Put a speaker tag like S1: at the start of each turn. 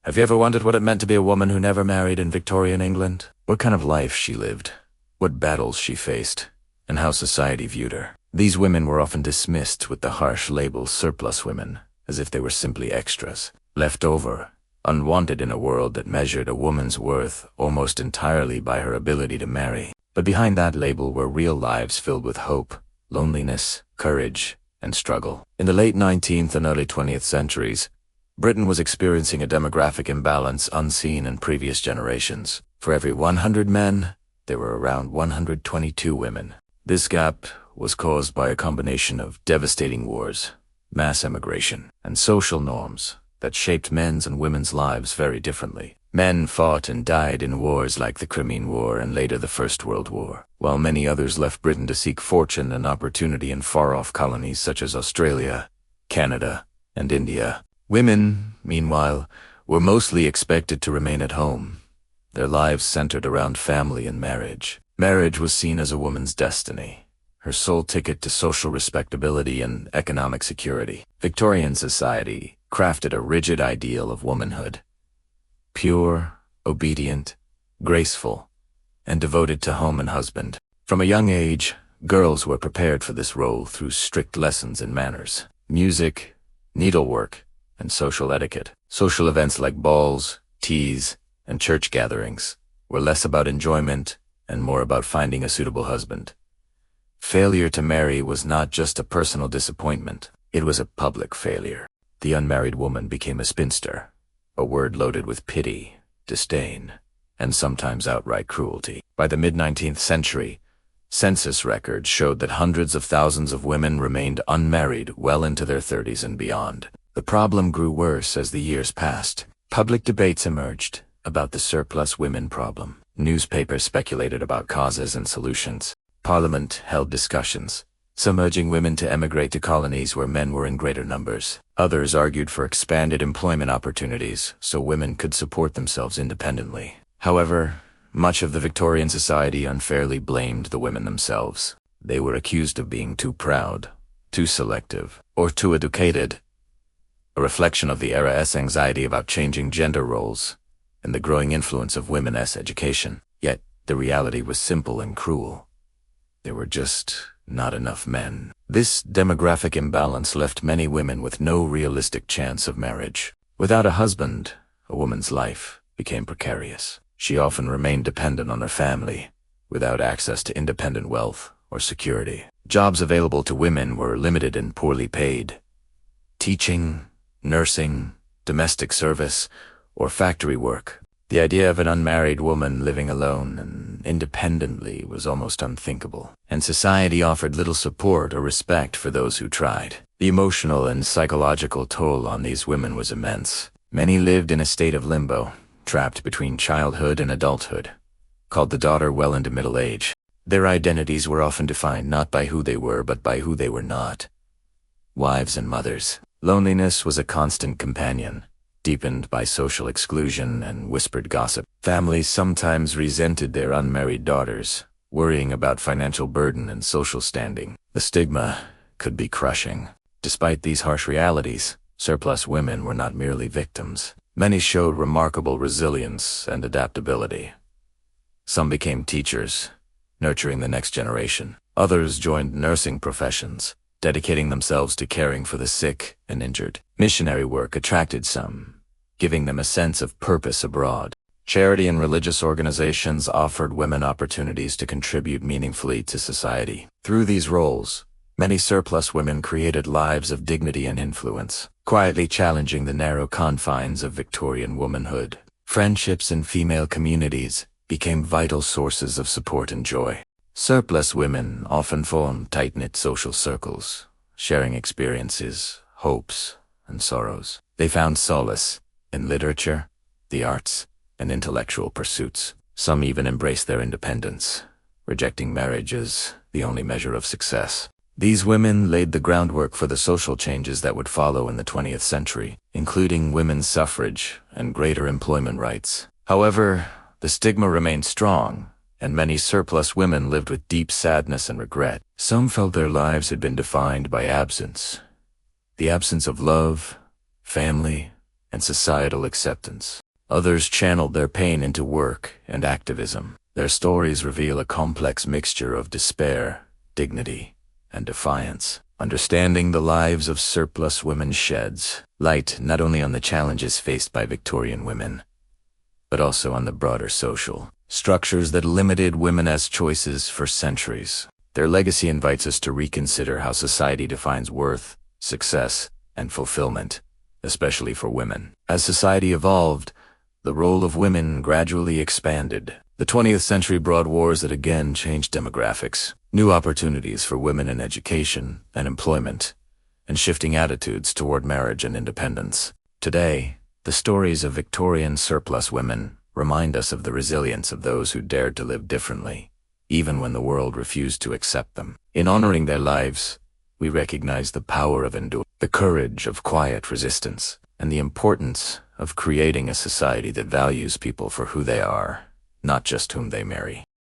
S1: Have you ever wondered what it meant to be a woman who never married in Victorian England? What kind of life she lived, what battles she faced, and how society viewed her? These women were often dismissed with the harsh label surplus women, as if they were simply extras, left over, unwanted in a world that measured a woman's worth almost entirely by her ability to marry. But behind that label were real lives filled with hope, loneliness, courage, and struggle. In the late 19th and early 20th centuries, Britain was experiencing a demographic imbalance unseen in previous generations. For every 100 men, there were around 122 women. This gap was caused by a combination of devastating wars, mass emigration, and social norms that shaped men's and women's lives very differently. Men fought and died in wars like the Crimean War and later the First World War, while many others left Britain to seek fortune and opportunity in far-off colonies such as Australia, Canada, and India. Women, meanwhile, were mostly expected to remain at home. Their lives centered around family and marriage. Marriage was seen as a woman's destiny, her sole ticket to social respectability and economic security. Victorian society crafted a rigid ideal of womanhood: pure, obedient, graceful, and devoted to home and husband. From a young age, girls were prepared for this role through strict lessons in manners, music, needlework, and social etiquette. Social events like balls, teas, and church gatherings were less about enjoyment and more about finding a suitable husband. Failure to marry was not just a personal disappointment, it was a public failure. The unmarried woman became a spinster, a word loaded with pity, disdain, and sometimes outright cruelty. By the mid-19th century, census records showed that hundreds of thousands of women remained unmarried well into their 30s and beyond. The problem grew worse as the years passed. Public debates emerged about the surplus women problem. Newspapers speculated about causes and solutions. Parliament held discussions, some urging women to emigrate to colonies where men were in greater numbers. Others argued for expanded employment opportunities so women could support themselves independently. However, much of the Victorian society unfairly blamed the women themselves. They were accused of being too proud, too selective, or too educated, a reflection of the era's anxiety about changing gender roles and the growing influence of women's education. Yet, the reality was simple and cruel. There were just not enough men. This demographic imbalance left many women with no realistic chance of marriage. Without a husband, a woman's life became precarious. She often remained dependent on her family, without access to independent wealth or security. Jobs available to women were limited and poorly paid. Teaching, nursing, domestic service, or factory work. The idea of an unmarried woman living alone and independently was almost unthinkable, and society offered little support or respect for those who tried. The emotional and psychological toll on these women was immense. Many lived in a state of limbo, trapped between childhood and adulthood, called the daughter well into middle age. Their identities were often defined not by who they were but by who they were not. Wives and mothers. Loneliness was a constant companion, deepened by social exclusion and whispered gossip. Families sometimes resented their unmarried daughters, worrying about financial burden and social standing. The stigma could be crushing. Despite these harsh realities, surplus women were not merely victims. Many showed remarkable resilience and adaptability. Some became teachers, nurturing the next generation. Others joined nursing professions, dedicating themselves to caring for the sick and injured. Missionary work attracted some, giving them a sense of purpose abroad. Charity and religious organizations offered women opportunities to contribute meaningfully to society. Through these roles, many surplus women created lives of dignity and influence, quietly challenging the narrow confines of Victorian womanhood. Friendships in female communities became vital sources of support and joy. Surplus women often formed tight-knit social circles, sharing experiences, hopes, and sorrows. They found solace in literature, the arts, and intellectual pursuits. Some even embraced their independence, rejecting marriage as the only measure of success. These women laid the groundwork for the social changes that would follow in the 20th century, including women's suffrage and greater employment rights. However, the stigma remained strong, and many surplus women lived with deep sadness and regret. Some felt their lives had been defined by absence. The absence of love, family, and societal acceptance. Others channeled their pain into work and activism. Their stories reveal a complex mixture of despair, dignity, and defiance. Understanding the lives of surplus women sheds light not only on the challenges faced by Victorian women, but also on the broader social structures that limited women as choices for centuries. Their legacy invites us to reconsider how society defines worth, success, and fulfillment, especially for women. As society evolved, the role of women gradually expanded. The 20th century brought wars that again changed demographics, new opportunities for women in education and employment, and shifting attitudes toward marriage and independence. Today, the stories of Victorian surplus women remind us of the resilience of those who dared to live differently, even when the world refused to accept them. In honoring their lives, we recognize the power of endurance, the courage of quiet resistance, and the importance of creating a society that values people for who they are, not just whom they marry.